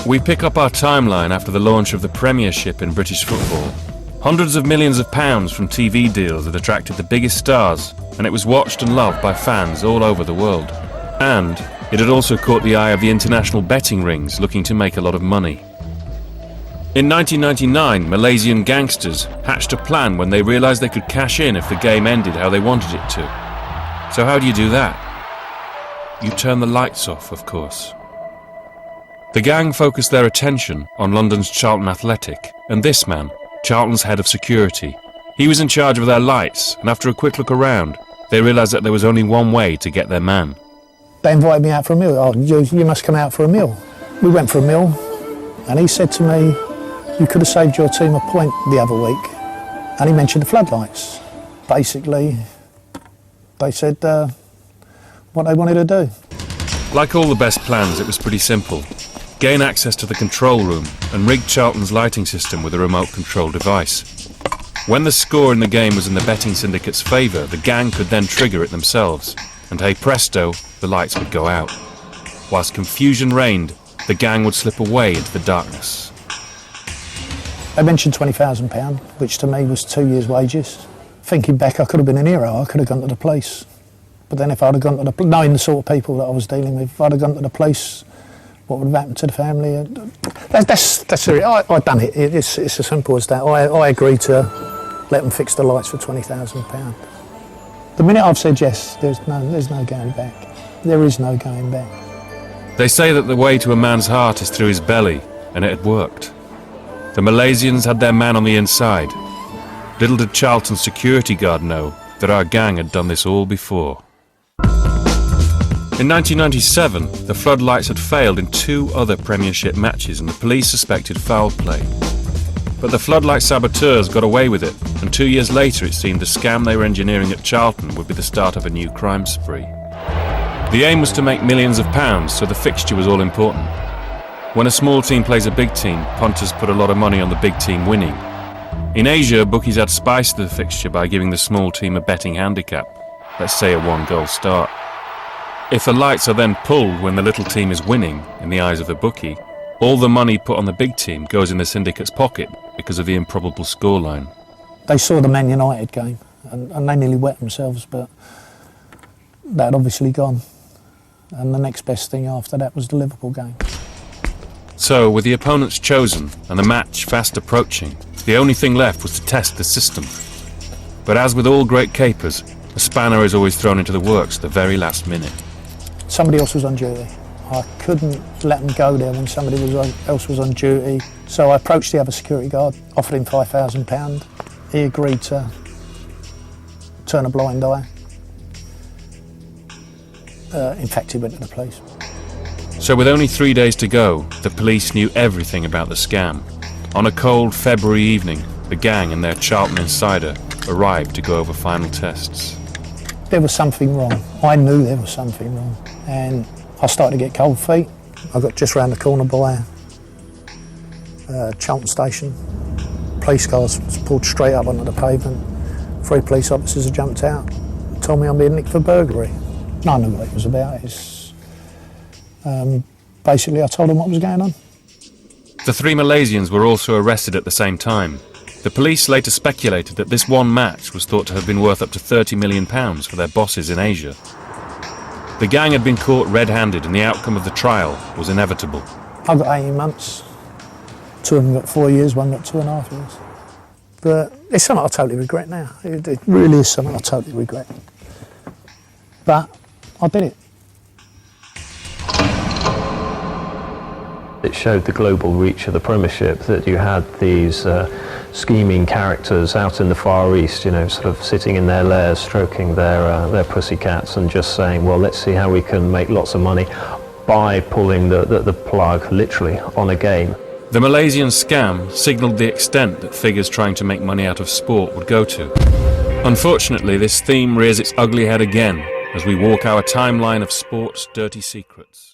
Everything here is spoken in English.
We pick up our timeline after the launch of the Premiership in British football. Hundreds of millions of pounds from TV deals had attracted the biggest stars, and it was watched and loved by fans all over the world. And it had also caught the eye of the international betting rings looking to make a lot of money. In 1999, Malaysian gangsters hatched a plan when they realised they could cash in if the game ended how they wanted it to. So how do you do that? You turn the lights off, of course. The gang focused their attention on London's Charlton Athletic, and this man, Charlton's head of security. He was in charge of their lights, and after a quick look around, they realised that there was only one way to get their man. They invited me out for a meal. Oh, you must come out for a meal. We went for a meal, and he said to me, you could have saved your team a point the other week. And he mentioned the floodlights. Basically, they said what they wanted to do. Like all the best plans, it was pretty simple. Gain access to the control room and rig Charlton's lighting system with a remote control device. When the score in the game was in the betting syndicate's favour, the gang could then trigger it themselves, and hey presto, the lights would go out. Whilst confusion reigned, the gang would slip away into the darkness. They mentioned £20,000, which to me was 2 years' wages. Thinking back, I could have been an hero, I could have gone to the police. But then if I'd have gone to the police, knowing the sort of people that I was dealing with, if I'd have gone to the police, what would have happened to the family? That's it. I done it. It's as simple as that. I agreed to let them fix the lights for £20,000. The minute I've said yes, there's no going back. There is no going back. They say that the way to a man's heart is through his belly, and it had worked. The Malaysians had their man on the inside. Little did Charlton's security guard know that our gang had done this all before. In 1997, the Floodlights had failed in 2 other Premiership matches and the police suspected foul play. But the Floodlight saboteurs got away with it, and 2 years later it seemed the scam they were engineering at Charlton would be the start of a new crime spree. The aim was to make millions of pounds, so the fixture was all important. When a small team plays a big team, punters put a lot of money on the big team winning. In Asia, bookies add spice to the fixture by giving the small team a betting handicap, let's say a 1-goal start. If the lights are then pulled when the little team is winning, in the eyes of the bookie, all the money put on the big team goes in the syndicate's pocket because of the improbable scoreline. They saw the Man United game and they nearly wet themselves, but that had obviously gone. And the next best thing after that was the Liverpool game. So, with the opponents chosen and the match fast approaching, the only thing left was to test the system. But as with all great capers, a spanner is always thrown into the works at the very last minute. Somebody else was on duty. I couldn't let them go there when somebody else was on duty. So I approached the other security guard, offered him £5,000. He agreed to turn a blind eye. In fact, he went to the police. So with only 3 days to go, the police knew everything about the scam. On a cold February evening, the gang and their Charlton insider arrived to go over final tests. There was something wrong. I knew there was something wrong. And I started to get cold feet. I got just round the corner by Charlton Station. Police cars pulled straight up onto the pavement. 3 police officers had jumped out, told me I'm being nicked for burglary. I knew what it was about. Basically, I told them what was going on. The 3 Malaysians were also arrested at the same time. The police later speculated that this one match was thought to have been worth up to £30 million for their bosses in Asia. The gang had been caught red-handed and the outcome of the trial was inevitable. I got 18 months. 2 of them got 4 years, 1 got 2.5 years. But it's something I totally regret now. It really is something I totally regret. But I did it. It showed the global reach of the Premiership, that you had these scheming characters out in the Far East, you know, sort of sitting in their lairs, stroking their pussycats and just saying, well, let's see how we can make lots of money by pulling the plug, literally, on a game. The Malaysian scam signalled the extent that figures trying to make money out of sport would go to. Unfortunately, this theme rears its ugly head again as we walk our timeline of sport's dirty secrets.